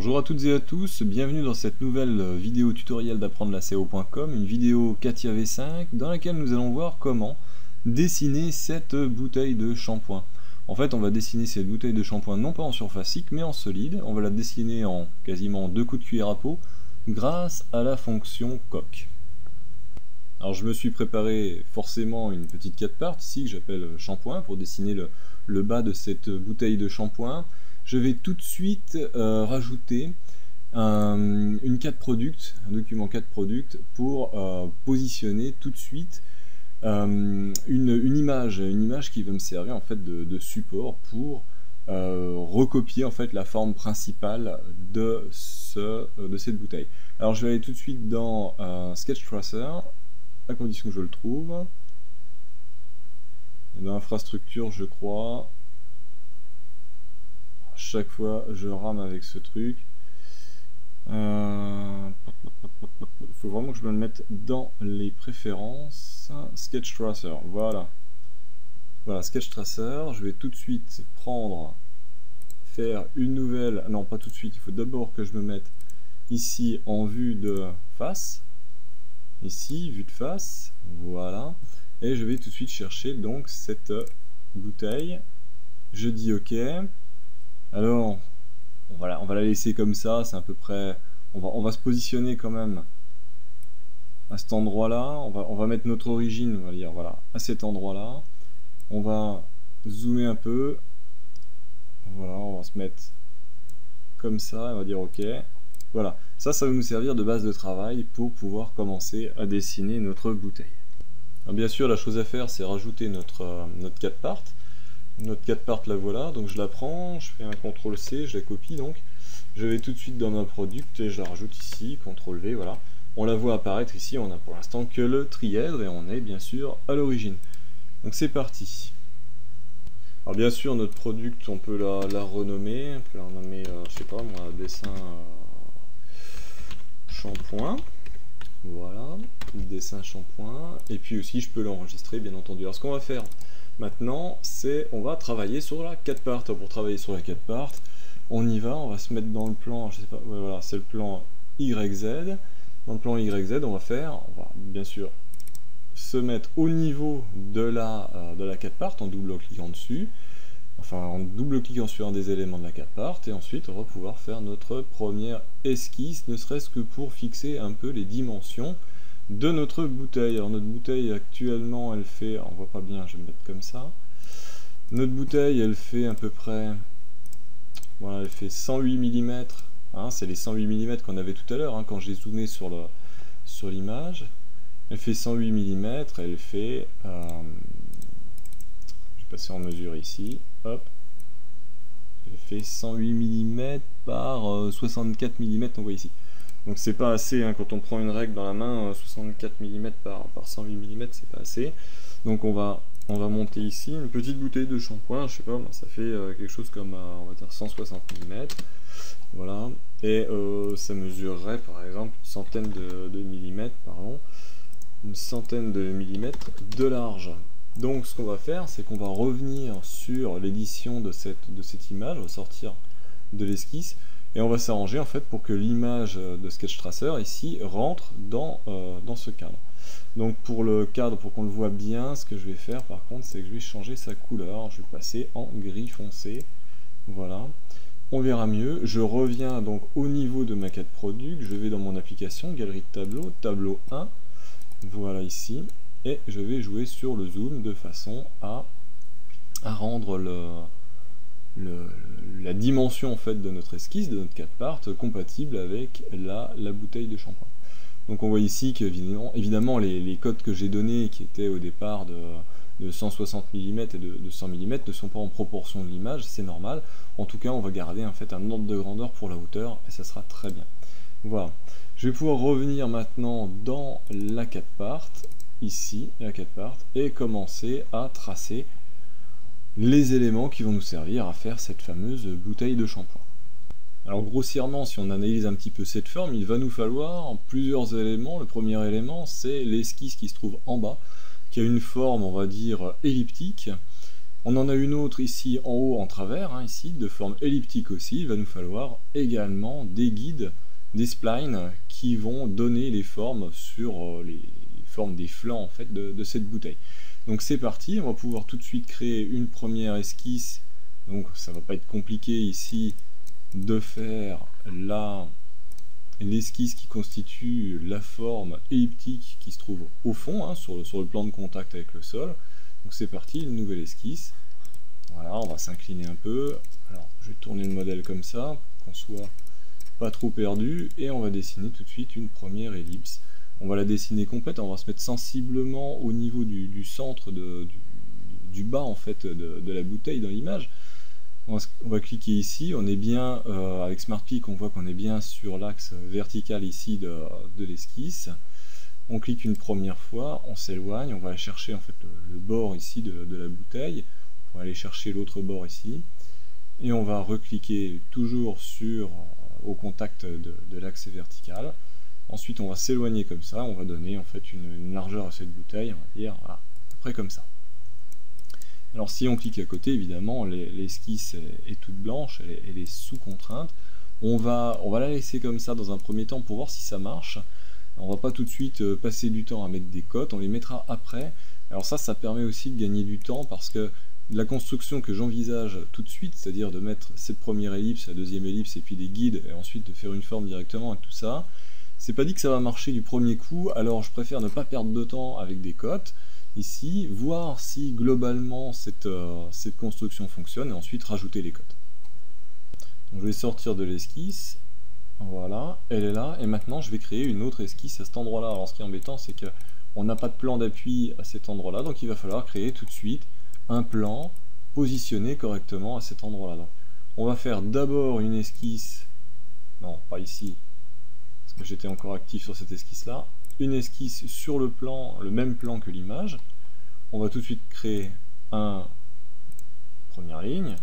Bonjour à toutes et à tous, bienvenue dans cette nouvelle vidéo tutoriel d'apprendre la SEO.com, une vidéo CATIA V5 dans laquelle nous allons voir comment dessiner cette bouteille de shampoing. En fait, on va dessiner cette bouteille de shampoing non pas en surfacique mais en solide. On va la dessiner en quasiment 2 coups de cuillère à peau grâce à la fonction coque. Alors je me suis préparé forcément une petite 4 parts ici que j'appelle shampoing pour dessiner le bas de cette bouteille de shampoing. Je vais tout de suite rajouter une 4 product, un document 4 product pour positionner tout de suite une image qui va me servir en fait de support pour recopier en fait la forme principale de cette bouteille. Alors je vais aller tout de suite dans Sketch Tracer, à condition que je le trouve. Dans infrastructure, je crois. Chaque fois, je rame avec ce truc. Il faut vraiment que je me le mette dans les préférences. Sketch Tracer, voilà. Voilà, Sketch Tracer. Je vais tout de suite faire une nouvelle. Non, pas tout de suite. Il faut d'abord que je me mette ici en vue de face. Ici, vue de face, voilà, et je vais tout de suite chercher donc cette bouteille. Je dis OK. Alors, on va la laisser comme ça, c'est à peu près. On va se positionner quand même à cet endroit-là. On va mettre notre origine, on va dire, voilà, à cet endroit-là. On va zoomer un peu. Voilà, on va se mettre comme ça, on va dire OK. Voilà, ça va nous servir de base de travail pour pouvoir commencer à dessiner notre bouteille. Alors bien sûr, la chose à faire, c'est rajouter notre 4 parts. Notre 4 parts, la voilà, donc je la prends, je fais un CTRL-C, je la copie, donc je vais tout de suite dans ma product et je la rajoute ici, CTRL-V, voilà. On la voit apparaître ici, on n'a pour l'instant que le trièdre et on est bien sûr à l'origine. Donc c'est parti. Alors bien sûr, notre product, on peut la renommer, je sais pas moi, dessin... shampoing, voilà, dessin shampoing, et puis aussi je peux l'enregistrer bien entendu. Alors ce qu'on va faire maintenant, c'est on va travailler sur la 4 parts. Pour travailler sur la 4 parts, on y va, on va se mettre dans le plan, je sais pas, ouais, voilà, c'est le plan YZ. Dans le plan YZ, on va bien sûr se mettre au niveau de la 4 parts en double-cliquant dessus. Enfin, en double-cliquant sur un des éléments de la 4 parts, et ensuite on va pouvoir faire notre première esquisse, ne serait-ce que pour fixer un peu les dimensions de notre bouteille. Alors notre bouteille actuellement, elle fait, on voit pas bien, je vais me mettre comme ça. Notre bouteille, elle fait à peu près, voilà, elle fait 108 mm, hein, c'est les 108 mm qu'on avait tout à l'heure, hein, quand j'ai zoomé sur l'image. Elle fait 108 mm, elle fait... passer en mesure ici, hop, elle fait 108 mm par 64 mm, on voit ici. Donc c'est pas assez, hein, quand on prend une règle dans la main, 64 mm par 108 mm, c'est pas assez. Donc on va monter ici une petite bouteille de shampoing, je sais pas, ça fait quelque chose comme, on va dire 160 mm, voilà, et ça mesurerait par exemple une centaine de millimètres, pardon, une centaine de millimètres de large. Donc ce qu'on va faire, c'est qu'on va revenir sur l'édition de cette image, on va sortir de l'esquisse, et on va s'arranger en fait pour que l'image de Sketch Tracer ici rentre dans ce cadre. Donc pour le cadre, pour qu'on le voit bien, ce que je vais faire par contre, c'est que je vais changer sa couleur, je vais passer en gris foncé, voilà. On verra mieux, je reviens donc au niveau de ma 4 product, je vais dans mon application, galerie de tableau, tableau 1, voilà ici. Et je vais jouer sur le zoom de façon à rendre la dimension en fait de notre esquisse, de notre 4 parts, compatible avec la bouteille de shampoing. Donc on voit ici qu'évidemment les codes que j'ai donnés, qui étaient au départ de 160 mm et de 100 mm, ne sont pas en proportion de l'image, c'est normal. En tout cas, on va garder en fait un ordre de grandeur pour la hauteur, et ça sera très bien. Voilà. Je vais pouvoir revenir maintenant dans la 4 parts, ici, la 4 parts, et commencer à tracer les éléments qui vont nous servir à faire cette fameuse bouteille de shampoing. Alors grossièrement, si on analyse un petit peu cette forme, il va nous falloir plusieurs éléments. Le premier élément, c'est l'esquisse qui se trouve en bas, qui a une forme, on va dire, elliptique, On en a une autre ici en haut en travers, hein, ici, de forme elliptique aussi. Il va nous falloir également des guides, des splines qui vont donner les formes sur les formes des flancs en fait, de cette bouteille. Donc c'est parti, on va pouvoir tout de suite créer une première esquisse. Donc ça va pas être compliqué ici de faire l'esquisse qui constitue la forme elliptique qui se trouve au fond, hein, sur le plan de contact avec le sol. Donc c'est parti, une nouvelle esquisse. Voilà, on va s'incliner un peu. Alors je vais tourner le modèle comme ça, pour qu'on soit pas trop perdu, et on va dessiner tout de suite une première ellipse. On va la dessiner complète, on va se mettre sensiblement au niveau du centre du bas en fait de la bouteille dans l'image. On va cliquer ici, on est bien avec SmartPick, on voit qu'on est bien sur l'axe vertical ici de l'esquisse. On clique une première fois, on s'éloigne, on va aller chercher en fait le bord ici de la bouteille, on va aller chercher l'autre bord ici, et on va recliquer toujours au contact de l'axe vertical. Ensuite on va s'éloigner comme ça, on va donner en fait une largeur à cette bouteille, on va dire voilà, à peu près comme ça. Alors si on clique à côté, évidemment, l'esquisse est toute blanche, elle est sous contrainte. On va la laisser comme ça dans un premier temps pour voir si ça marche. On va pas tout de suite passer du temps à mettre des cotes, on les mettra après. Alors ça permet aussi de gagner du temps parce que la construction que j'envisage tout de suite, c'est-à-dire de mettre cette première ellipse, la deuxième ellipse et puis des guides, et ensuite de faire une forme directement avec tout ça, c'est pas dit que ça va marcher du premier coup, alors je préfère ne pas perdre de temps avec des cotes. Ici, voir si globalement cette construction fonctionne et ensuite rajouter les cotes. Donc je vais sortir de l'esquisse, voilà, elle est là, et maintenant je vais créer une autre esquisse à cet endroit-là. Alors ce qui est embêtant, c'est qu'on n'a pas de plan d'appui à cet endroit-là, donc il va falloir créer tout de suite un plan positionné correctement à cet endroit-là. Donc on va faire d'abord une esquisse, non pas ici, parce que j'étais encore actif sur cette esquisse-là, une esquisse sur le même plan que l'image. On va tout de suite créer une première ligne.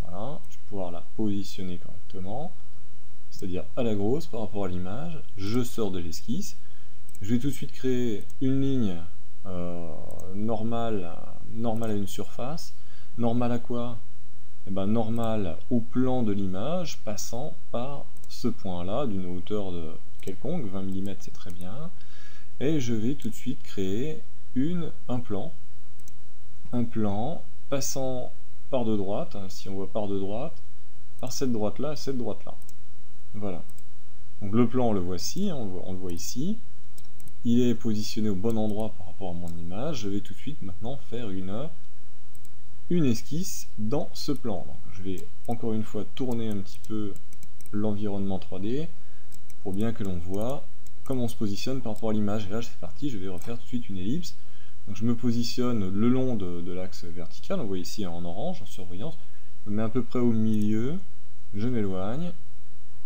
Voilà, je vais pouvoir la positionner correctement, c'est-à-dire à la grosse par rapport à l'image. Je sors de l'esquisse. Je vais tout de suite créer une ligne normale à une surface. Normale à quoi? Eh ben, normale au plan de l'image, passant par ce point-là, d'une hauteur quelconque, 20 mm c'est très bien. Et je vais tout de suite créer un plan passant par de droite, hein, si on voit par de droite, par cette droite-là et cette droite-là. Voilà. Donc le plan, on le voit ici, on le voit ici. Il est positionné au bon endroit par rapport à mon image. Je vais tout de suite maintenant faire une esquisse dans ce plan. Donc, je vais encore une fois tourner un petit peu l'environnement 3D pour bien que l'on voit comment on se positionne par rapport à l'image. Et là c'est parti, je vais refaire tout de suite une ellipse. Donc je me positionne le long de l'axe vertical, on voit ici en orange, en surbrillance. Je me mets à peu près au milieu, je m'éloigne,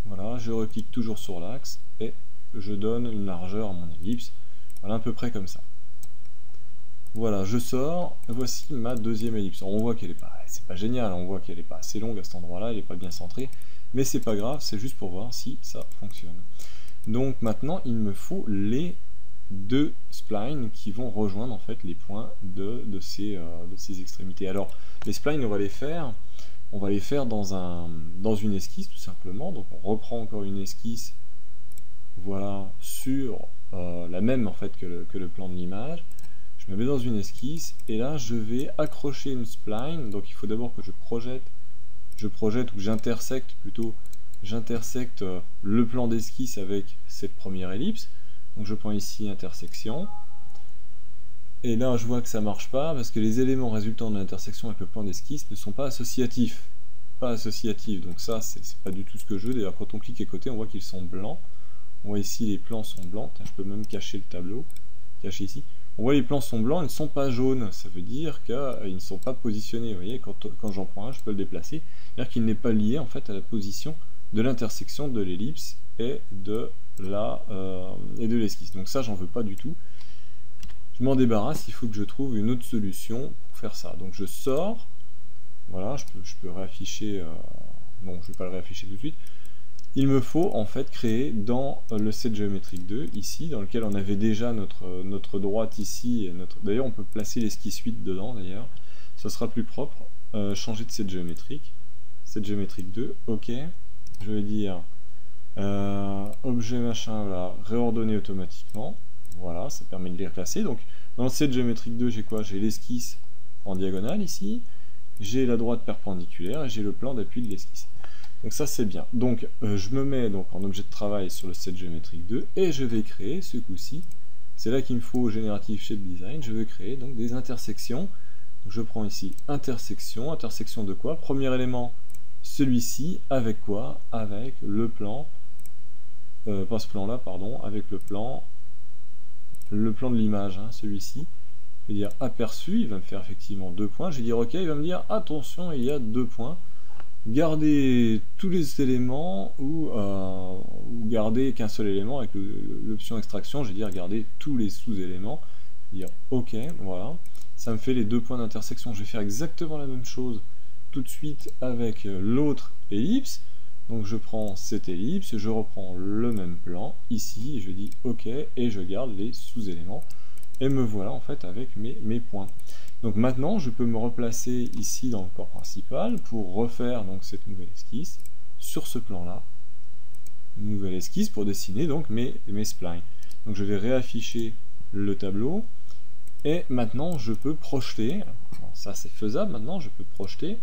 voilà, je reclique toujours sur l'axe et je donne une largeur à mon ellipse, voilà, à peu près comme ça. Voilà, je sors, voici ma deuxième ellipse. Alors, on voit qu'elle est pas, c'est pas génial, on voit qu'elle est pas assez longue à cet endroit-là, elle n'est pas bien centrée, mais c'est pas grave, c'est juste pour voir si ça fonctionne. Donc maintenant, il me faut les deux splines qui vont rejoindre en fait les points de ces extrémités. Alors, les splines, on va les faire dans une esquisse tout simplement. Donc, on reprend encore une esquisse, voilà, sur la même en fait que le plan de l'image. Je me mets dans une esquisse et là, je vais accrocher une spline. Donc, il faut d'abord que je projette ou j'intersecte plutôt. J'intersecte le plan d'esquisse avec cette première ellipse. Donc je prends ici intersection. Et là je vois que ça marche pas parce que les éléments résultant de l'intersection avec le plan d'esquisse ne sont pas associatifs. Donc ça c'est pas du tout ce que je veux. D'ailleurs quand on clique à côté on voit qu'ils sont blancs. On voit ici les plans sont blancs. Je peux même cacher le tableau. Cacher ici. On voit les plans sont blancs, ils ne sont pas jaunes. Ça veut dire qu'ils ne sont pas positionnés. Vous voyez, quand j'en prends un, je peux le déplacer. C'est-à-dire qu'il n'est pas lié en fait à la position de l'intersection de l'ellipse et de l'esquisse. Donc ça, j'en veux pas du tout. Je m'en débarrasse, il faut que je trouve une autre solution pour faire ça. Donc je sors, voilà, je peux réafficher, bon, je vais pas le réafficher tout de suite. Il me faut en fait créer dans le set géométrique 2, ici, dans lequel on avait déjà notre droite ici, d'ailleurs on peut placer l'esquisse 8 dedans d'ailleurs. ça sera plus propre. Changer de set géométrique. Set géométrique 2, ok. Je vais dire objet machin, voilà, réordonner automatiquement. Voilà, ça permet de les reclasser. Donc dans le set géométrique 2, j'ai quoi? J'ai l'esquisse en diagonale ici, j'ai la droite perpendiculaire et j'ai le plan d'appui de l'esquisse. Donc ça c'est bien. Donc je me mets donc en objet de travail sur le set géométrique 2 et je vais créer ce coup-ci. C'est là qu'il me faut génératif shape design. Je vais créer donc des intersections. Je prends ici intersection. Intersection de quoi? Premier élément, celui-ci, avec quoi? Avec le plan, pas ce plan-là, pardon, avec le plan de l'image, hein, celui-ci. Je vais dire aperçu, il va me faire effectivement 2 points. Je vais dire ok, il va me dire attention, il y a 2 points. Garder tous les éléments ou garder qu'un seul élément avec l'option extraction. Je vais dire garder tous les sous-éléments. Dire ok, voilà. Ça me fait les 2 points d'intersection. Je vais faire exactement la même chose tout de suite avec l'autre ellipse. Donc je prends cette ellipse, je reprends le même plan ici, je dis ok et je garde les sous-éléments. Et me voilà en fait avec mes points. Donc maintenant je peux me replacer ici dans le corps principal pour refaire donc cette nouvelle esquisse sur ce plan là. Une nouvelle esquisse pour dessiner donc mes splines. Donc je vais réafficher le tableau et maintenant je peux projeter. Alors, ça c'est faisable, maintenant je peux projeter.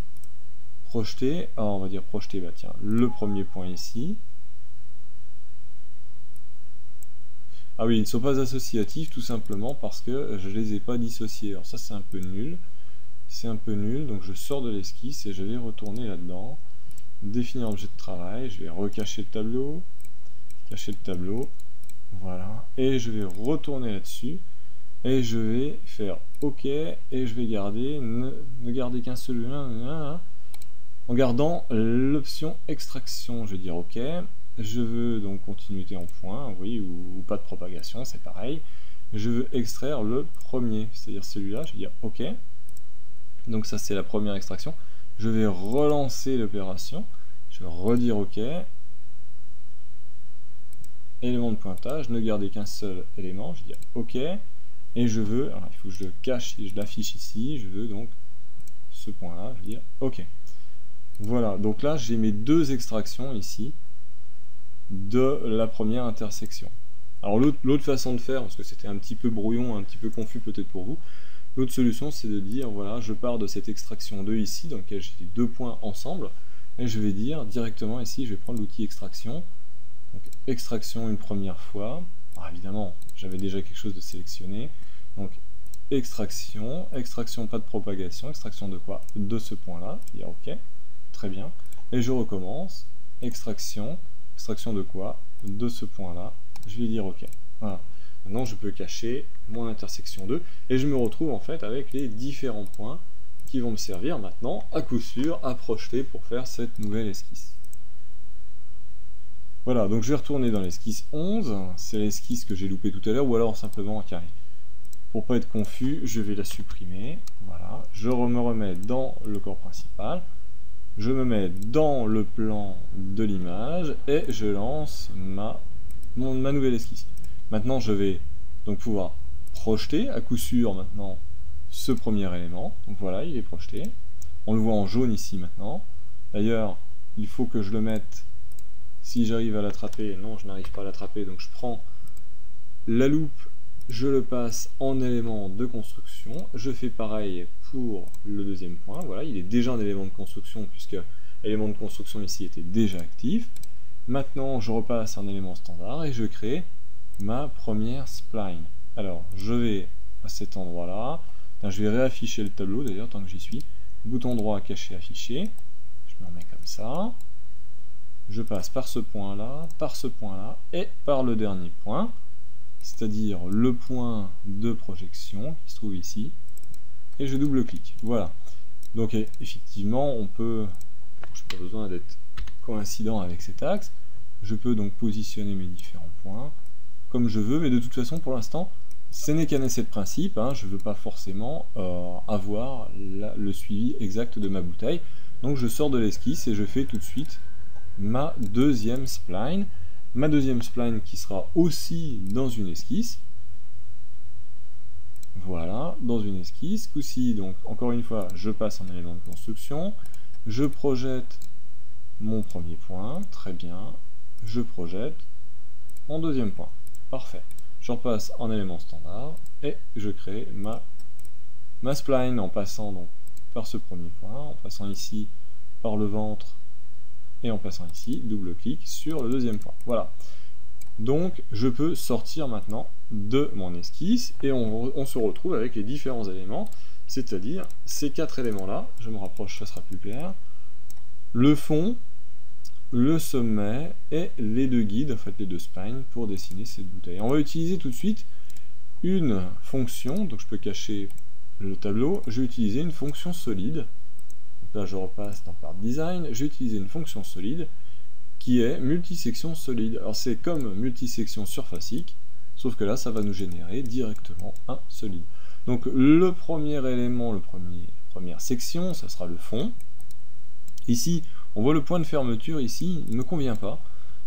Alors on va dire projeter, bah tiens, le premier point ici. Ah oui, ils ne sont pas associatifs tout simplement parce que je ne les ai pas dissociés. Alors ça c'est un peu nul. C'est un peu nul, donc je sors de l'esquisse et je vais retourner là-dedans. Définir objet de travail, je vais recacher le tableau. Cacher le tableau. Voilà. Et je vais retourner là-dessus. Et je vais faire OK. Et je vais garder, ne garder qu'un seul. En gardant l'option extraction. Je vais dire OK. Je veux donc continuité en point, oui, ou pas de propagation, c'est pareil. Je veux extraire le premier, c'est-à-dire celui-là, je vais dire OK. Donc ça c'est la première extraction. Je vais relancer l'opération, je vais redire OK. Élément de pointage, ne garder qu'un seul élément, je vais dire OK. Et je veux, alors il faut que je le cache et je l'affiche ici, je veux donc ce point-là, je vais dire OK. Voilà, donc là j'ai mes 2 extractions ici de la première intersection. Alors l'autre façon de faire, parce que c'était un petit peu brouillon, un petit peu confus peut-être pour vous, l'autre solution c'est de dire, voilà, je pars de cette extraction 2 ici, dans laquelle j'ai 2 points ensemble, et je vais dire directement ici, je vais prendre l'outil extraction, donc extraction une première fois, alors évidemment j'avais déjà quelque chose de sélectionné, donc extraction, extraction pas de propagation, extraction de quoi? De ce point là, je vais dire ok, très bien, et je recommence, extraction de quoi? De ce point-là. Je vais dire OK. Voilà. Maintenant, je peux cacher mon intersection 2 et je me retrouve en fait avec les différents points qui vont me servir maintenant, à coup sûr, à projeter pour faire cette nouvelle esquisse. Voilà, donc je vais retourner dans l'esquisse 11. C'est l'esquisse que j'ai loupée tout à l'heure, ou alors simplement en carré. Pour pas être confus, je vais la supprimer. Voilà. Je me remets dans le corps principal. Je me mets dans le plan de l'image et je lance ma nouvelle esquisse. Maintenant, je vais donc pouvoir projeter à coup sûr maintenant ce premier élément. Donc voilà, il est projeté. On le voit en jaune ici maintenant. D'ailleurs, il faut que je le mette, si j'arrive à l'attraper. Non, je n'arrive pas à l'attraper, donc je prends la loupe, je le passe en élément de construction. Je fais pareil pour le deuxième point. Voilà, il est déjà un élément de construction puisque l'élément de construction ici était déjà actif. Maintenant, je repasse un élément standard et je crée ma première spline. Alors, je vais à cet endroit-là. Je vais réafficher le tableau d'ailleurs tant que j'y suis. Bouton droit, cacher, afficher. Je me remets comme ça. Je passe par ce point-là et par le dernier point, c'est-à-dire le point de projection qui se trouve ici, et je double-clique. Voilà. Donc effectivement, on peut, je n'ai pas besoin d'être coïncident avec cet axe, je peux donc positionner mes différents points comme je veux, mais de toute façon, pour l'instant, ce n'est qu'un essai de principe, hein, je ne veux pas forcément avoir le suivi exact de ma bouteille. Donc je sors de l'esquisse et je fais tout de suite ma deuxième spline. Ma deuxième spline qui sera aussi dans une esquisse. voilà, dans une esquisse. Coup-ci, donc encore une fois, je passe en élément de construction, je projette mon premier point, très bien, je projette mon deuxième point, parfait. Je repasse en élément standard et je crée ma spline en passant donc par ce premier point, en passant ici par le ventre et en passant ici, double-clic sur le deuxième point. Voilà. Donc je peux sortir maintenant de mon esquisse et on se retrouve avec les différents éléments, c'est-à-dire ces 4 éléments-là, je me rapproche, ça sera plus clair, le fond, le sommet et les 2 guides, en fait les 2 spines pour dessiner cette bouteille. On va utiliser tout de suite une fonction, donc je peux cacher le tableau, je vais utiliser une fonction solide. Donc là je repasse dans Part Design, je vais utiliser une fonction solide qui est multisection solide. Alors c'est comme multisection surfacique, sauf que là ça va nous générer directement un solide. Donc le premier élément, première section, ça sera le fond. Ici, on voit le point de fermeture ici, il ne me convient pas.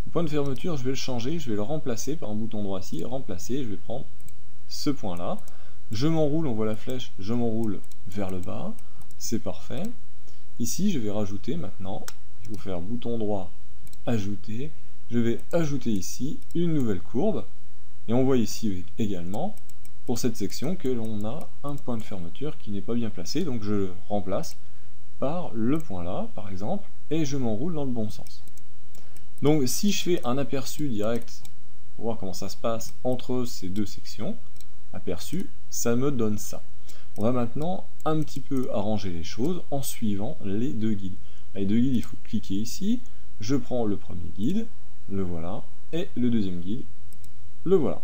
Le point de fermeture, je vais le changer, je vais le remplacer par un bouton droit ici, remplacer, je vais prendre ce point-là. Je m'enroule, on voit la flèche, je m'enroule vers le bas, c'est parfait. Ici, je vais rajouter maintenant, je vais faire bouton droit, ajouter, je vais ajouter ici une nouvelle courbe, et on voit ici également, pour cette section, que l'on a un point de fermeture qui n'est pas bien placé, donc je le remplace par le point là, par exemple, et je m'enroule dans le bon sens. Donc si je fais un aperçu direct, pour voir comment ça se passe entre ces 2 sections, aperçu, ça me donne ça. On va maintenant un petit peu arranger les choses en suivant les 2 guides. Les 2 guides, il faut cliquer ici, je prends le premier guide, le voilà, et le deuxième guide, le voilà.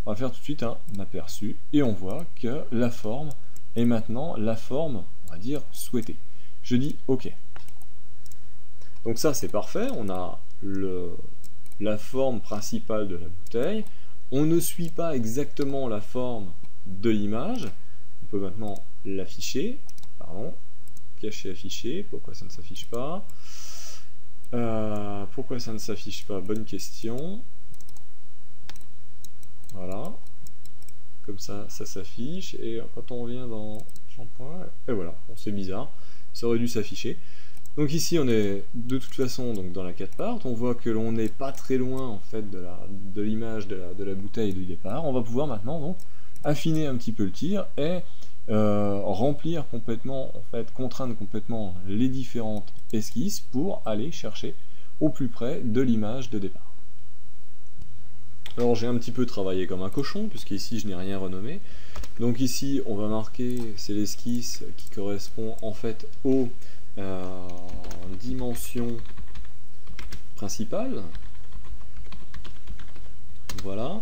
On va faire tout de suite un aperçu, et on voit que la forme est maintenant la forme, on va dire, souhaitée. Je dis OK. Donc ça c'est parfait, on a la forme principale de la bouteille, on ne suit pas exactement la forme de l'image, on peut maintenant l'afficher, pardon, cacher afficher, pourquoi ça ne s'affiche pas, pourquoi ça ne s'affiche pas, bonne question, voilà, comme ça, ça s'affiche, et quand on revient dans shampoing, et voilà, bon, c'est bizarre, ça aurait dû s'afficher. Donc ici on est de toute façon donc dans la 4 parts, on voit que l'on n'est pas très loin en fait de l'image de la bouteille du départ. On va pouvoir maintenant donc affiner un petit peu le tir et remplir complètement, en fait contraindre complètement les différentes esquisses pour aller chercher au plus près de l'image de départ. Alors j'ai un petit peu travaillé comme un cochon puisque ici je n'ai rien renommé. Donc ici on va marquer, c'est l'esquisse qui correspond en fait aux dimension principale, voilà.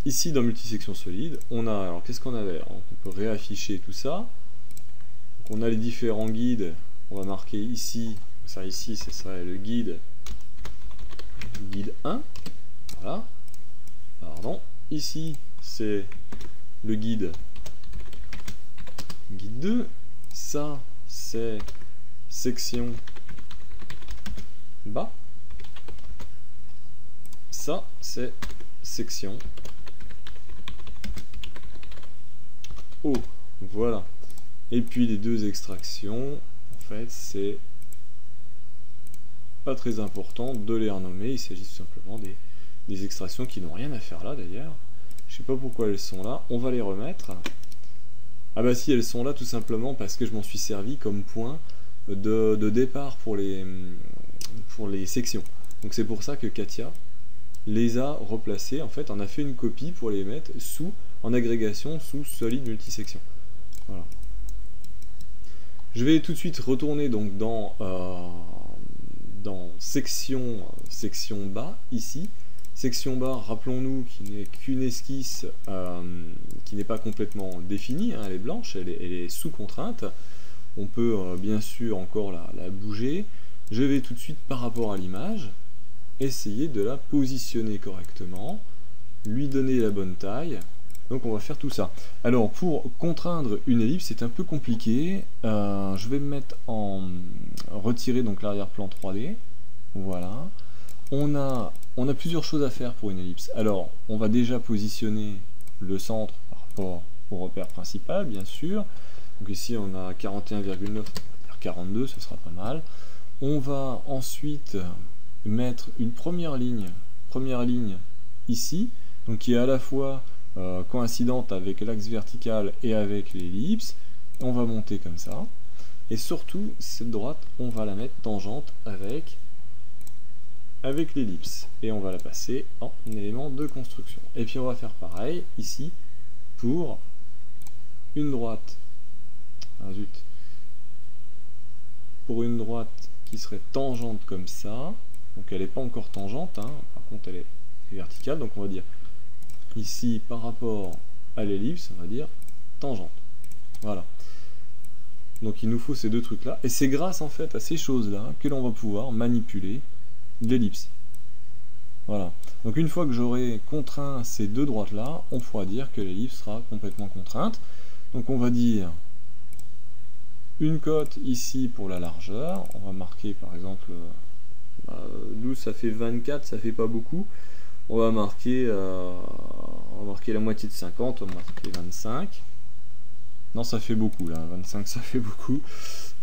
Ici dans multisection solide, on a, alors qu'est-ce qu'on avait? On peut réafficher tout ça. Donc, on a les différents guides, on va marquer ici, ça ici ce serait le guide 1, voilà, pardon, ici c'est le guide 2, ça c'est section bas, ça c'est section haut, voilà. Et puis les 2 extractions, en fait c'est pas très important de les renommer, il s'agit tout simplement des extractions qui n'ont rien à faire là d'ailleurs. Je sais pas pourquoi elles sont là, on va les remettre. Ah bah si, elles sont là tout simplement parce que je m'en suis servi comme point de départ pour les sections. Donc c'est pour ça que Katia les a replacées, en fait, on a fait une copie pour les mettre en agrégation sous solide multisection. Voilà. Je vais tout de suite retourner donc dans section bas, ici. Section bas, rappelons-nous, qui n'est qu'une esquisse qui n'est pas complètement définie, hein, elle est blanche, elle est sous contrainte. On peut bien sûr encore la bouger. Je vais tout de suite, par rapport à l'image, essayer de la positionner correctement, lui donner la bonne taille. Donc on va faire tout ça. Alors pour contraindre une ellipse, c'est un peu compliqué. Je vais me mettre en retirer donc l'arrière-plan 3D. Voilà. On a plusieurs choses à faire pour une ellipse. Alors, on va déjà positionner le centre par rapport au repère principal, bien sûr. Donc ici, on a 41,9, 42, ce sera pas mal. On va ensuite mettre une première ligne ici, donc qui est à la fois coïncidente avec l'axe vertical et avec l'ellipse. On va monter comme ça. Et surtout, cette droite, on va la mettre tangente avec l'ellipse. Et on va la passer en élément de construction. Et puis on va faire pareil ici pour une droite. Ah zut. Pour une droite qui serait tangente comme ça. Donc elle n'est pas encore tangente, hein. Par contre elle est verticale. Donc on va dire ici par rapport à l'ellipse, on va dire tangente. Voilà. Donc il nous faut ces deux trucs là. Et c'est grâce en fait à ces choses là que l'on va pouvoir manipuler l'ellipse. Voilà. Donc une fois que j'aurai contraint ces deux droites là, on pourra dire que l'ellipse sera complètement contrainte. Donc on va dire une cote ici pour la largeur. On va marquer par exemple 12, ça fait 24, ça fait pas beaucoup. On va marquer la moitié de 50, on va marquer 25. Non, ça fait beaucoup là, 25 ça fait beaucoup.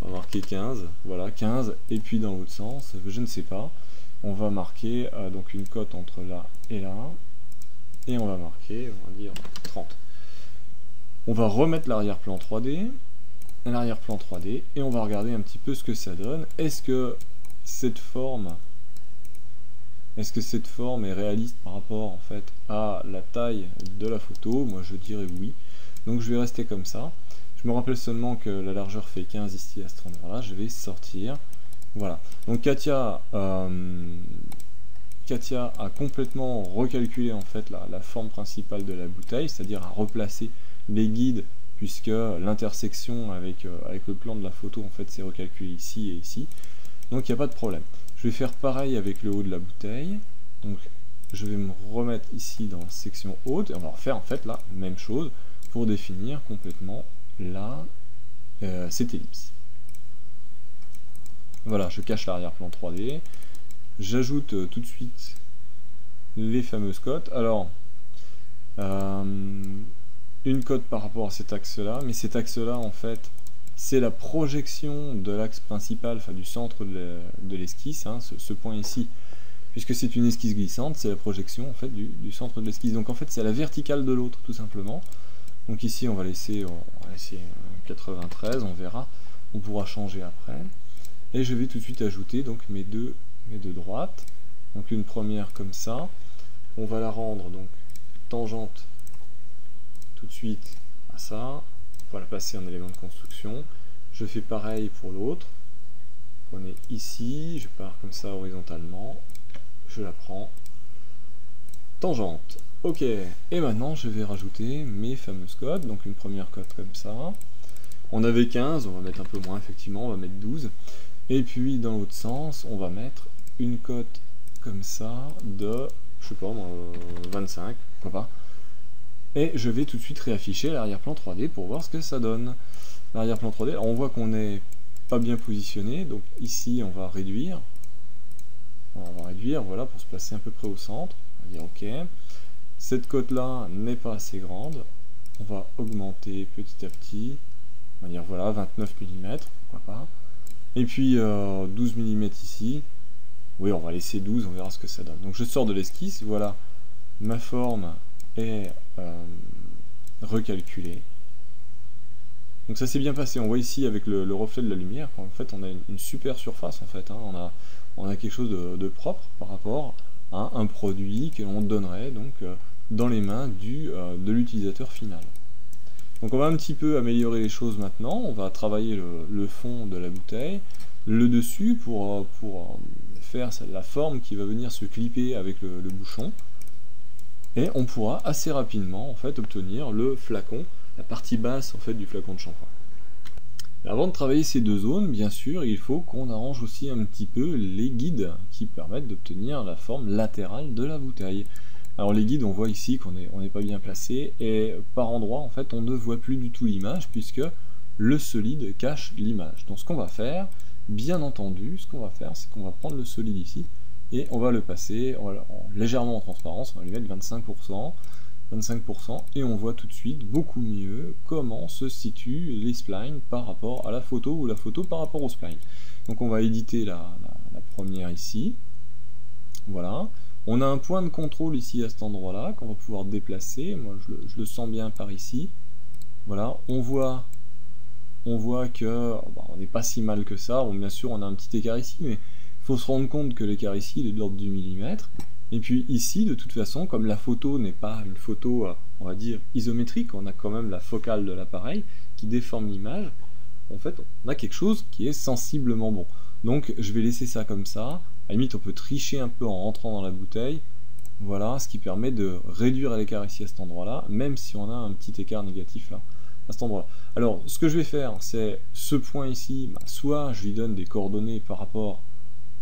On va marquer 15, voilà, 15. Et puis dans l'autre sens, je ne sais pas. On va marquer donc une cote entre là et là. Et on va marquer, on va dire 30. On va remettre l'arrière-plan 3D. L'arrière-plan 3D. Et on va regarder un petit peu ce que ça donne. Est-ce que cette forme est réaliste par rapport en fait à la taille de la photo? Moi je dirais oui. Donc je vais rester comme ça. Je me rappelle seulement que la largeur fait 15 ici à cet endroit-là. Je vais sortir. Voilà. Donc Katia a complètement recalculé en fait la forme principale de la bouteille, c'est-à-dire à replacer les guides, puisque l'intersection avec le plan de la photo en fait c'est recalculé ici et ici. Donc il n'y a pas de problème. Je vais faire pareil avec le haut de la bouteille. Donc je vais me remettre ici dans section haute et on va refaire en fait la même chose pour définir complètement là cette ellipse. Voilà, je cache l'arrière-plan 3D. J'ajoute tout de suite les fameuses cotes. Alors, une cote par rapport à cet axe-là, mais cet axe-là, en fait, c'est la projection de l'axe principal, enfin du centre de l'esquisse, hein, ce point ici, puisque c'est une esquisse glissante, c'est la projection en fait du centre de l'esquisse. Donc en fait, c'est la verticale de l'autre, tout simplement. Donc ici, on va laisser 93, on verra, on pourra changer après. Et je vais tout de suite ajouter donc mes deux droites. Donc une première comme ça. On va la rendre donc tangente tout de suite à ça. On va la passer en élément de construction. Je fais pareil pour l'autre. On est ici, je pars comme ça horizontalement. Je la prends. Tangente. Ok, et maintenant je vais rajouter mes fameuses cotes. Donc une première cote comme ça. On avait 15, on va mettre un peu moins effectivement, on va mettre 12. Et puis dans l'autre sens, on va mettre une cote comme ça de, je sais pas moi, 25, pourquoi pas. Et je vais tout de suite réafficher l'arrière-plan 3D pour voir ce que ça donne. L'arrière-plan 3D, alors on voit qu'on n'est pas bien positionné, donc ici on va réduire. Voilà, pour se placer à peu près au centre. On va dire ok. Cette cote là n'est pas assez grande. On va augmenter petit à petit. On va dire voilà, 29 mm, pourquoi pas. Et puis 12 mm ici. Oui, on va laisser 12, on verra ce que ça donne. Donc je sors de l'esquisse, voilà, ma forme est recalculée. Donc ça s'est bien passé. On voit ici avec le reflet de la lumière qu'en fait on a une super surface en fait. Hein. On a quelque chose de propre par rapport à un produit que l'on donnerait donc dans les mains de l'utilisateur final. Donc on va un petit peu améliorer les choses maintenant, on va travailler le fond de la bouteille, le dessus pour faire la forme qui va venir se clipper avec le bouchon, et on pourra assez rapidement en fait obtenir le flacon, la partie basse en fait du flacon de shampoing. Avant de travailler ces deux zones, bien sûr, il faut qu'on arrange aussi un petit peu les guides qui permettent d'obtenir la forme latérale de la bouteille. Alors les guides, on voit ici qu'on n'est pas bien placé, et par endroit, en fait, on ne voit plus du tout l'image, puisque le solide cache l'image. Donc ce qu'on va faire, bien entendu, c'est qu'on va prendre le solide ici, et on va le passer légèrement en transparence, on va lui mettre 25%, 25%, et on voit tout de suite beaucoup mieux comment se situent les splines par rapport à la photo ou la photo par rapport au spline. Donc on va éditer la première ici. Voilà. On a un point de contrôle ici à cet endroit-là qu'on va pouvoir déplacer. Moi je le sens bien par ici. Voilà, on voit que on n'est pas si mal que ça. Bon, bien sûr on a un petit écart ici, mais il faut se rendre compte que l'écart ici il est de l'ordre du millimètre. Et puis ici, de toute façon, comme la photo n'est pas une photo, on va dire, isométrique, on a quand même la focale de l'appareil qui déforme l'image, en fait, on a quelque chose qui est sensiblement bon. Donc, je vais laisser ça comme ça. À la limite, on peut tricher un peu en rentrant dans la bouteille. Voilà, ce qui permet de réduire l'écart ici à cet endroit-là, même si on a un petit écart négatif là, à cet endroit-là. Alors, ce que je vais faire, c'est ce point ici, soit je lui donne des coordonnées par rapport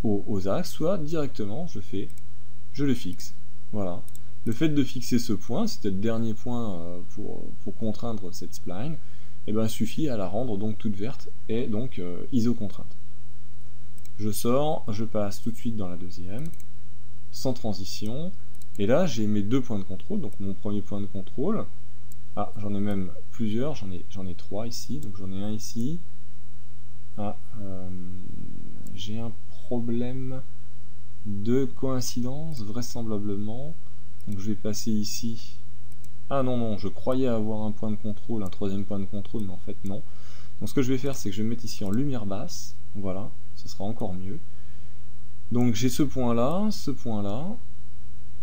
aux axes, soit directement, je le fixe. Voilà. Le fait de fixer ce point, c'était le dernier point pour contraindre cette spline, et ben suffit à la rendre donc toute verte et donc iso-contrainte. Je sors, je passe tout de suite dans la deuxième, sans transition, et là j'ai mes deux points de contrôle, donc mon premier point de contrôle, j'en ai même plusieurs, j'en ai trois ici, donc j'en ai un ici, j'ai un problème de coïncidence, vraisemblablement. Donc je vais passer ici. Ah non, je croyais avoir un point de contrôle, un troisième point de contrôle, mais en fait non. Donc ce que je vais faire, c'est que je vais mettre ici en lumière basse. Voilà, ce sera encore mieux. Donc j'ai ce point-là, ce point-là.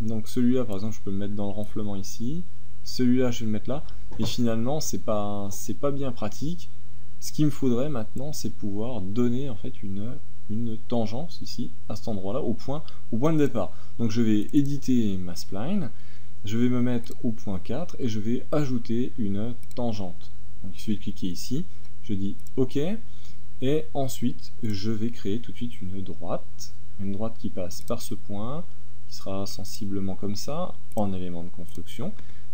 Donc celui-là, par exemple, je peux le mettre dans le renflement ici. Celui-là, je vais le mettre là. Et finalement, c'est pas bien pratique. Ce qu'il me faudrait maintenant, c'est pouvoir donner en fait une tangence ici, à cet endroit-là, au point de départ. Donc je vais éditer ma spline, je vais me mettre au point 4 et je vais ajouter une tangente. Donc il suffit de cliquer ici, je dis OK, et ensuite je vais créer tout de suite une droite qui passe par ce point, qui sera sensiblement comme ça, en élément de construction.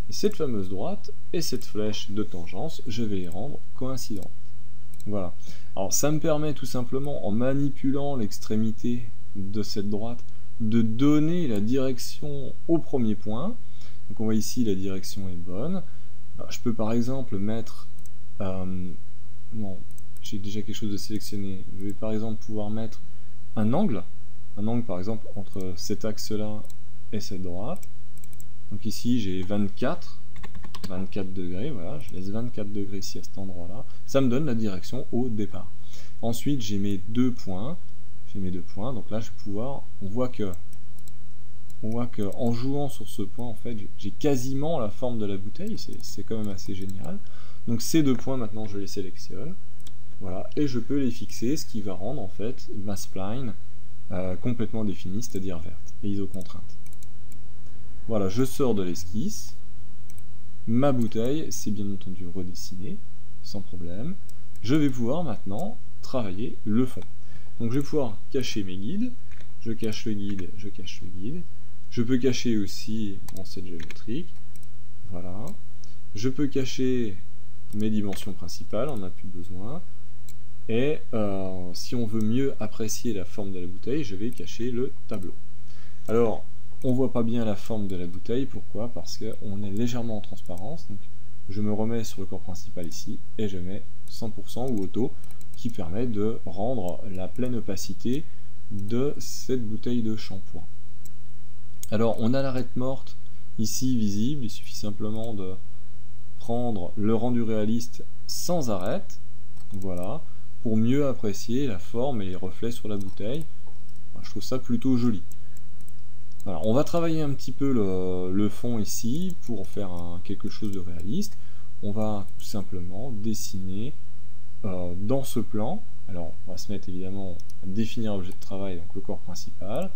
Et cette fameuse droite et cette flèche de tangence, je vais les rendre coïncidentes. Voilà. Alors ça me permet tout simplement, en manipulant l'extrémité de cette droite, de donner la direction au premier point. Donc on voit ici la direction est bonne. Alors, je peux par exemple mettre... non, j'ai déjà quelque chose de sélectionné. Je vais par exemple pouvoir mettre un angle par exemple entre cet axe-là et cette droite. Donc ici j'ai 24 degrés, voilà, je laisse 24 degrés ici à cet endroit-là, ça me donne la direction au départ. Ensuite, j'ai mes deux points, donc là je vais pouvoir, on voit que en jouant sur ce point, en fait, j'ai quasiment la forme de la bouteille, c'est quand même assez génial. Donc ces deux points, maintenant, je les sélectionne, voilà, et je peux les fixer, ce qui va rendre, en fait, ma spline complètement définie, c'est-à-dire verte, et iso-contrainte. Voilà, je sors de l'esquisse. Ma bouteille, c'est bien entendu redessiné, sans problème. Je vais pouvoir maintenant travailler le fond. Donc je vais pouvoir cacher mes guides. Je cache le guide, je cache le guide. Je peux cacher aussi mon set géométrique. Voilà. Je peux cacher mes dimensions principales, on n'a plus besoin. Et si on veut mieux apprécier la forme de la bouteille, je vais cacher le tableau. Alors, on voit pas bien la forme de la bouteille, pourquoi? Parce qu'on est légèrement en transparence, donc je me remets sur le corps principal ici, et je mets 100% ou auto, qui permet de rendre la pleine opacité de cette bouteille de shampoing. Alors on a l'arête morte ici visible, il suffit simplement de prendre le rendu réaliste sans arête, voilà, pour mieux apprécier la forme et les reflets sur la bouteille. Je trouve ça plutôt joli. Alors, on va travailler un petit peu le fond ici pour faire quelque chose de réaliste. On va tout simplement dessiner dans ce plan. Alors on va se mettre évidemment à définir l'objet de travail, donc le corps principal,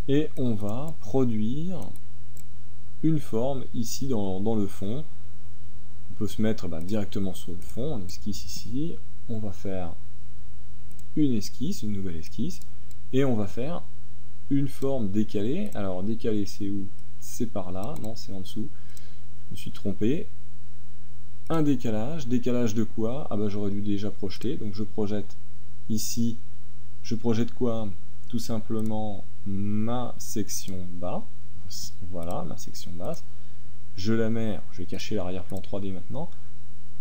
et on va produire une forme ici dans le fond. On peut se mettre directement sur le fond, on esquisse ici, on va faire une esquisse, une nouvelle esquisse, et on va faire une forme décalée. Alors décalée c'est où? C'est par là, non c'est en dessous, je me suis trompé. Un décalage de quoi? Ah bah j'aurais dû déjà projeter, donc je projette ici, je projette quoi? Tout simplement ma section bas, voilà ma section basse, je la mets, je vais cacher l'arrière-plan 3D maintenant,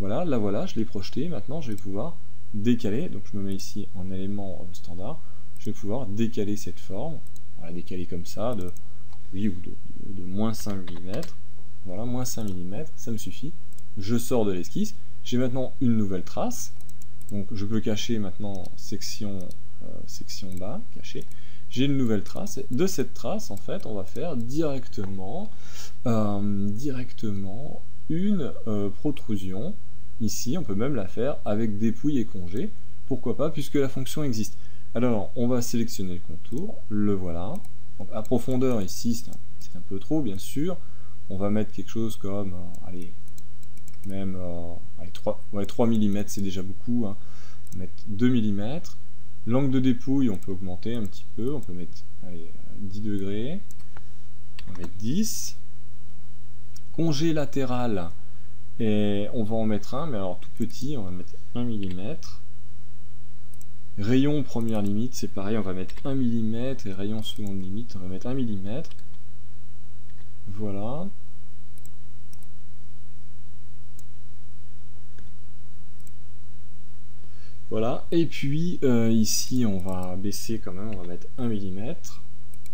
voilà, là voilà, je l'ai projeté, maintenant je vais pouvoir décaler, donc je me mets ici en élément standard, je vais pouvoir décaler cette forme, voilà, décaler comme ça, de, oui, ou de moins 5 mm, voilà, moins 5 mm, ça me suffit, je sors de l'esquisse, j'ai maintenant une nouvelle trace, donc je peux cacher maintenant section, section bas, cacher, j'ai une nouvelle trace, et de cette trace, en fait, on va faire directement, une protrusion. Ici, on peut même la faire avec dépouille et congé. Pourquoi pas, puisque la fonction existe. Alors, on va sélectionner le contour, le voilà. Donc, à profondeur, ici, c'est un peu trop, bien sûr. On va mettre quelque chose comme, allez, même allez, 3 mm, c'est déjà beaucoup. Hein. On va mettre 2 mm. L'angle de dépouille, on peut augmenter un petit peu. On peut mettre, allez, 10 degrés. On va mettre 10. Congé latéral, et on va en mettre un, mais alors tout petit, on va mettre 1 mm. Rayon première limite, c'est pareil, on va mettre 1 mm, et rayon seconde limite, on va mettre 1 mm. Voilà. Voilà, et puis ici on va baisser quand même, on va mettre 1 mm.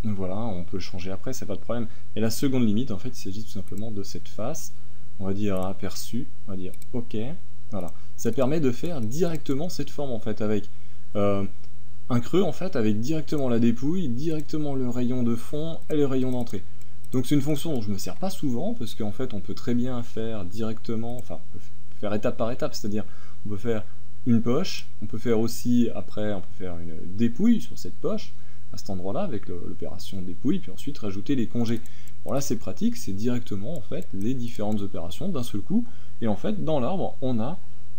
Voilà, on peut changer après, c'est pas de problème. Et la seconde limite, en fait, il s'agit tout simplement de cette face. On va dire aperçu, on va dire OK. Voilà, ça permet de faire directement cette forme, en fait, avec un creux, en fait, avec directement la dépouille, directement le rayon de fond et le rayon d'entrée. Donc c'est une fonction dont je me sers pas souvent, parce qu'en fait, on peut très bien faire directement, enfin, on peut faire étape par étape, c'est-à-dire, on peut faire une poche, on peut faire aussi, après, on peut faire une dépouille sur cette poche, à cet endroit-là avec l'opération dépouille, puis ensuite rajouter les congés. Bon là c'est pratique, c'est directement en fait les différentes opérations d'un seul coup, et en fait dans l'arbre on a,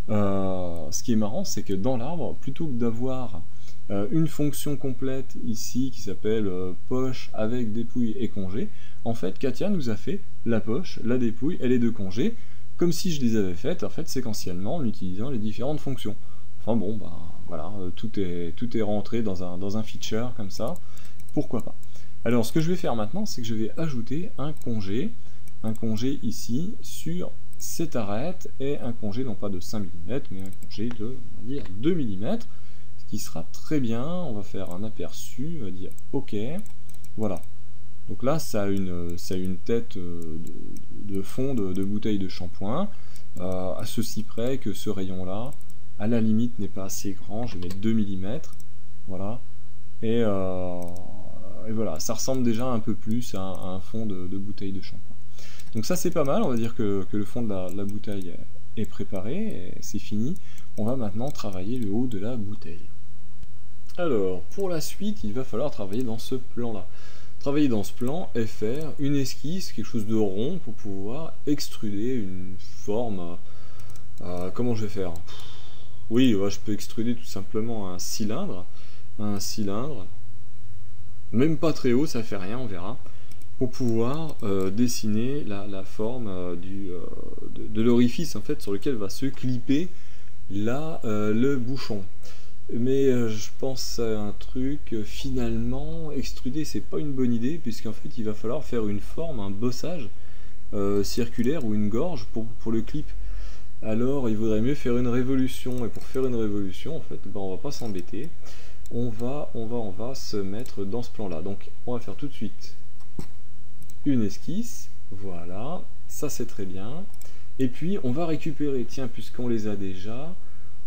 ce qui est marrant c'est que dans l'arbre, plutôt que d'avoir une fonction complète ici qui s'appelle poche avec dépouille et congé, en fait Katia nous a fait la poche, la dépouille et les deux congés, comme si je les avais faites en fait séquentiellement en utilisant les différentes fonctions. Enfin bon, bah voilà, tout est rentré dans un feature comme ça, pourquoi pas. Alors ce que je vais faire maintenant, c'est que je vais ajouter un congé ici sur cette arête, et un congé non pas de 5 mm, mais un congé de, on va dire, 2 mm, ce qui sera très bien. On va faire un aperçu, on va dire OK, voilà. Donc là, ça a une tête de fond de bouteille de shampoing, à ceci près que ce rayon-là, à la limite, n'est pas assez grand, je vais mettre 2 mm, voilà, et voilà, ça ressemble déjà un peu plus à un fond de bouteille de shampoing. Donc ça c'est pas mal, on va dire que le fond de la bouteille est préparé, c'est fini. On va maintenant travailler le haut de la bouteille. Alors, pour la suite, il va falloir travailler dans ce plan-là. Travailler dans ce plan et faire une esquisse, quelque chose de rond, pour pouvoir extruder une forme. Comment je vais faire ? Oui, je peux extruder tout simplement un cylindre, même pas très haut, ça fait rien, on verra, pour pouvoir dessiner la forme de l'orifice en fait sur lequel va se clipper le bouchon. Mais je pense à un truc, finalement, extruder c'est pas une bonne idée, puisqu'en fait il va falloir faire une forme, un bossage circulaire ou une gorge pour le clip. Alors il vaudrait mieux faire une révolution, et pour faire une révolution en fait on va pas s'embêter, on va se mettre dans ce plan là. Donc on va faire tout de suite une esquisse, voilà, ça c'est très bien, et puis on va récupérer, tiens, puisqu'on les a déjà,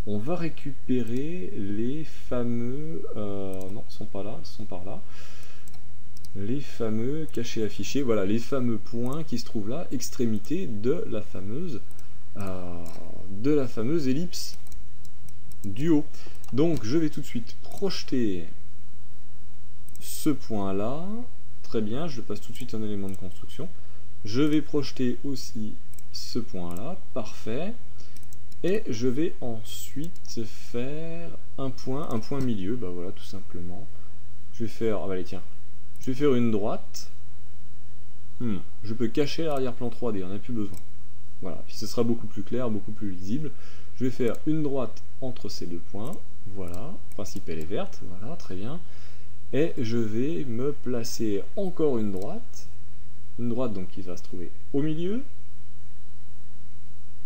on va récupérer les fameux, non, ils sont pas là, ils sont par là, les fameux cachés affichés, voilà, les fameux points qui se trouvent là, extrémité de la fameuse ellipse du haut. Donc je vais tout de suite projeter ce point là, très bien, je passe tout de suite un élément de construction, je vais projeter aussi ce point là, parfait, et je vais ensuite faire un point milieu, bah voilà, tout simplement, je vais faire, allez tiens, je vais faire une droite, je peux cacher l'arrière-plan 3D, on n'a plus besoin. Voilà, puis ce sera beaucoup plus clair, beaucoup plus lisible. Je vais faire une droite entre ces deux points, voilà, principale est verte, voilà, très bien. Et je vais me placer encore une droite, une droite donc qui va se trouver au milieu,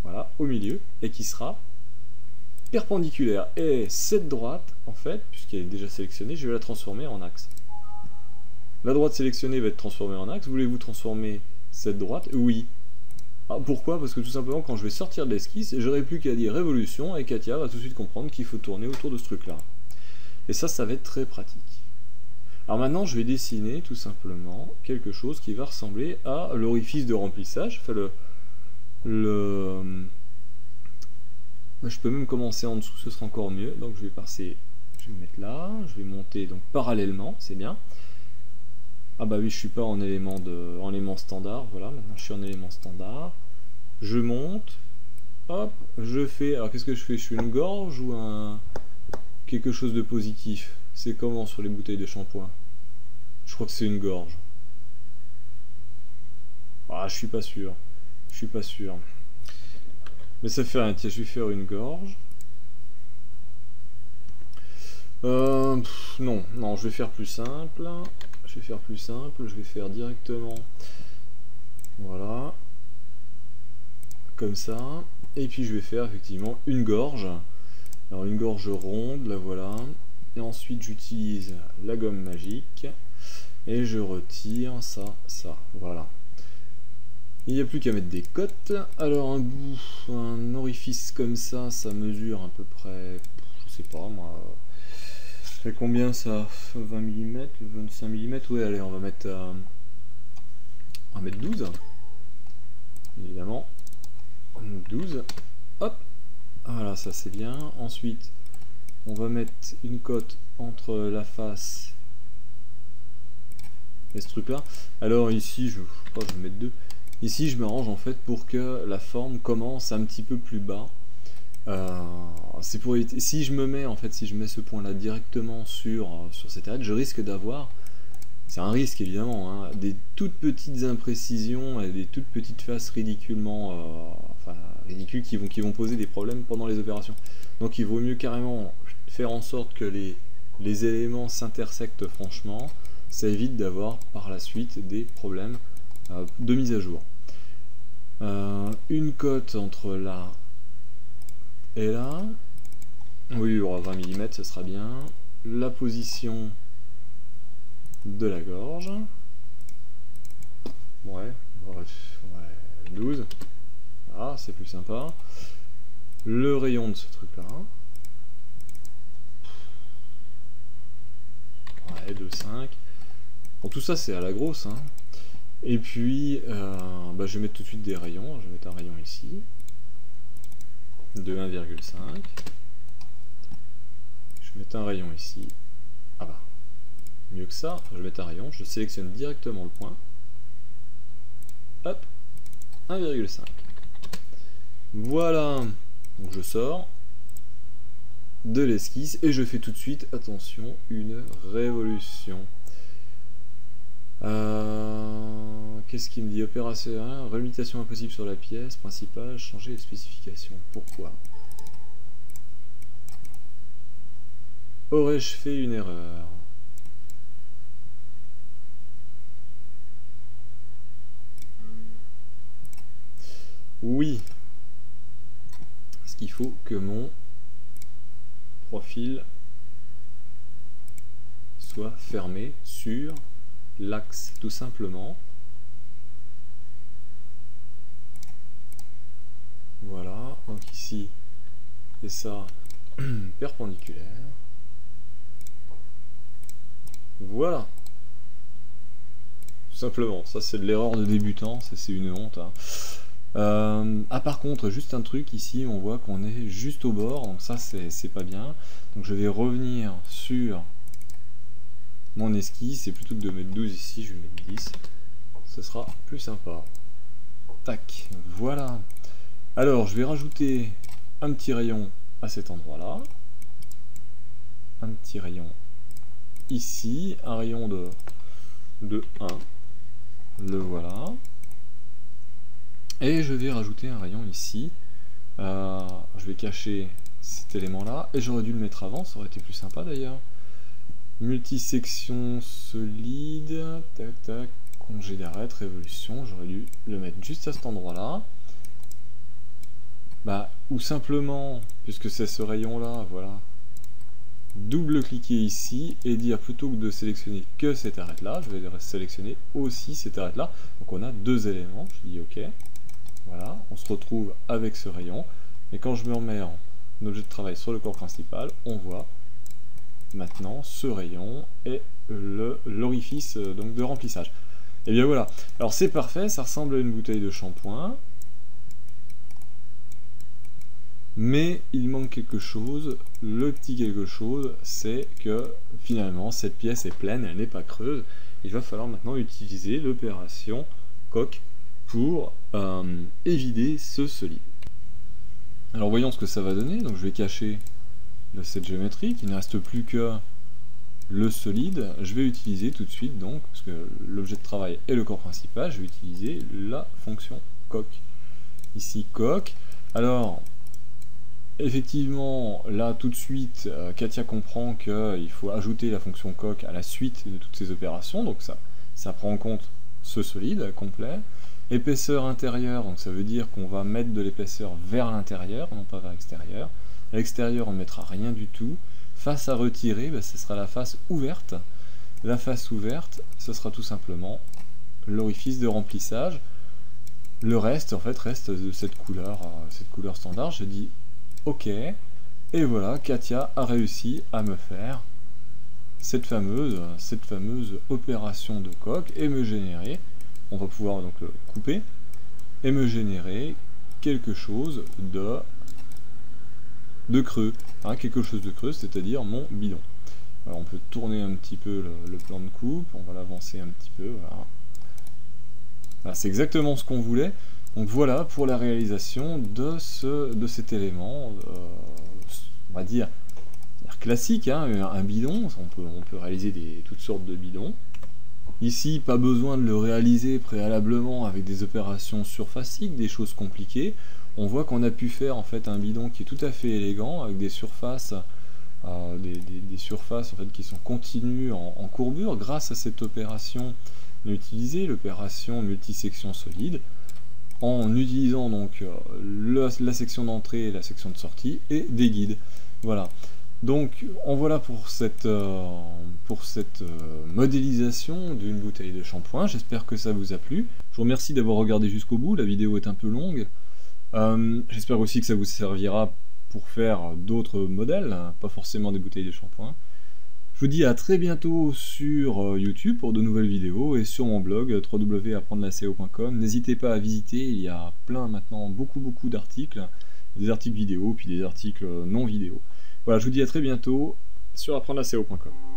voilà, au milieu, et qui sera perpendiculaire. Et cette droite, en fait, puisqu'elle est déjà sélectionnée, je vais la transformer en axe. La droite sélectionnée va être transformée en axe. Voulez-vous transformer cette droite? Oui. Ah, pourquoi? Parce que tout simplement, quand je vais sortir de l'esquisse, j'aurai plus qu'à dire révolution, et Katia va tout de suite comprendre qu'il faut tourner autour de ce truc-là. Et ça va être très pratique. Alors maintenant, je vais dessiner tout simplement quelque chose qui va ressembler à l'orifice de remplissage. Enfin, je peux même commencer en dessous, ce sera encore mieux. Donc je vais passer, je vais me mettre là, je vais monter donc parallèlement, c'est bien. Ah bah oui, je suis pas en élément standard, voilà, maintenant je suis en élément standard. Je monte, hop, je fais, alors qu'est-ce que je fais? Je fais une gorge ou quelque chose de positif? C'est comment sur les bouteilles de shampoing? Je crois que c'est une gorge. Ah, je suis pas sûr. Je suis pas sûr. Mais ça fait rien. Tiens, je vais faire une gorge. Non, non, je vais faire plus simple. Je vais faire plus simple. Je vais faire directement. Voilà. Comme ça. Et puis je vais faire effectivement une gorge. Alors une gorge ronde, la voilà. Et ensuite j'utilise la gomme magique. Et je retire ça, ça. Voilà. Il n'y a plus qu'à mettre des cotes. Alors un bout, un orifice comme ça, ça mesure à peu près, je sais pas moi, ça fait combien ça? 20 mm, 25 mm? Oui, allez, on va mettre 12, évidemment. 12, hop, voilà, ça c'est bien. Ensuite, on va mettre une cote entre la face et ce truc là. Alors ici, je crois que je vais mettre 2. Ici, je m'arrange en fait pour que la forme commence un petit peu plus bas. C'est pour éviter, si je me mets en fait, si je mets ce point-là directement sur cette arête, je risque d'avoir, c'est un risque évidemment, hein, des toutes petites imprécisions et des toutes petites faces ridiculement, ridicules qui vont poser des problèmes pendant les opérations. Donc, il vaut mieux carrément faire en sorte que les éléments s'intersectent franchement. Ça évite d'avoir par la suite des problèmes de mise à jour. Une cote entre là et là. Oui, il y aura 20 mm, ce sera bien. La position de la gorge. Ouais, bref, ouais, 12. Ah, c'est plus sympa. Le rayon de ce truc-là. Ouais, 2,5. Bon, tout ça, c'est à la grosse, hein. Et puis, je vais mettre tout de suite des rayons. Je vais mettre un rayon ici, de 1,5. Je vais mettre un rayon ici. Ah bah, mieux que ça, je vais mettre un rayon. Je sélectionne directement le point. Hop, 1,5. Voilà. Donc je sors de l'esquisse et je fais tout de suite, attention, une révolution. Qu'est-ce qu'il me dit? Opération, réhabilitation impossible sur la pièce principale, changer les spécifications. Pourquoi? Aurais-je fait une erreur? Oui. Parce qu'il faut que mon profil soit fermé sur l'axe, tout simplement. Voilà, donc ici, c'est ça, perpendiculaire. Voilà. Tout simplement, ça c'est de l'erreur de débutant, c'est une honte. Hein. Ah par contre, juste un truc, ici on voit qu'on est juste au bord, donc ça c'est pas bien. Donc je vais revenir sur mon esquisse, et plutôt que de mettre 12 ici, je vais mettre 10. Ce sera plus sympa. Tac, voilà. Alors je vais rajouter un petit rayon à cet endroit-là. Un petit rayon ici, un rayon de 1. Le voilà. Et je vais rajouter un rayon ici. Je vais cacher cet élément-là. Et j'aurais dû le mettre avant, ça aurait été plus sympa d'ailleurs. Multisection solide. Tac, tac. congé d'arrêt, révolution, j'aurais dû le mettre juste à cet endroit-là. Bah, ou simplement, puisque c'est ce rayon-là, voilà, double-cliquer ici et dire, plutôt que de sélectionner que cette arête-là, je vais sélectionner aussi cette arête-là. Donc on a deux éléments, je dis OK. Voilà, on se retrouve avec ce rayon. Et quand je me remets en objet de travail sur le corps principal, on voit maintenant ce rayon et l'orifice donc de remplissage. Et bien voilà, alors c'est parfait, ça ressemble à une bouteille de shampoing, mais il manque quelque chose. Le petit quelque chose, c'est que finalement cette pièce est pleine, elle n'est pas creuse. Il va falloir maintenant utiliser l'opération coque pour évider ce solide. Alors voyons ce que ça va donner. Donc je vais cacher le set géométrique, il ne reste plus que le solide. Je vais utiliser tout de suite, donc, parce que l'objet de travail est le corps principal, je vais utiliser la fonction coque. Ici coque. Alors, effectivement, là tout de suite, Katia comprend qu'il faut ajouter la fonction coque à la suite de toutes ces opérations, donc ça prend en compte ce solide complet. Épaisseur intérieure, donc ça veut dire qu'on va mettre de l'épaisseur vers l'intérieur, non pas vers l'extérieur. À l'extérieur, on ne mettra rien du tout. Face à retirer, bah, ce sera la face ouverte. La face ouverte, ce sera tout simplement l'orifice de remplissage. Le reste, en fait, reste de cette couleur standard. Je dis OK. Et voilà, Katia a réussi à me faire cette fameuse opération de coque et me générer, on va pouvoir donc le couper, et me générer quelque chose de creux, hein, quelque chose de creux, c'est-à-dire mon bidon. Alors on peut tourner un petit peu le plan de coupe, on va l'avancer un petit peu, voilà. Voilà, c'est exactement ce qu'on voulait. Donc voilà pour la réalisation de cet élément, on va dire classique, hein, un bidon. On peut réaliser toutes sortes de bidons. Ici, pas besoin de le réaliser préalablement avec des opérations surfaciques, des choses compliquées. On voit qu'on a pu faire en fait un bidon qui est tout à fait élégant, avec des surfaces, des surfaces en fait, qui sont continues en courbure. Grâce à cette opération, on a utilisé l'opération multisection solide, en utilisant donc la section d'entrée et la section de sortie, et des guides. Voilà. Donc, en voilà pour cette modélisation d'une bouteille de shampoing. J'espère que ça vous a plu. Je vous remercie d'avoir regardé jusqu'au bout. La vidéo est un peu longue. J'espère aussi que ça vous servira pour faire d'autres modèles, pas forcément des bouteilles de shampoing. Je vous dis à très bientôt sur YouTube pour de nouvelles vidéos et sur mon blog www.apprendrelaco.com. N'hésitez pas à visiter, il y a plein maintenant, beaucoup d'articles, des articles vidéo, puis des articles non vidéo. Voilà, je vous dis à très bientôt sur apprendrelaco.com.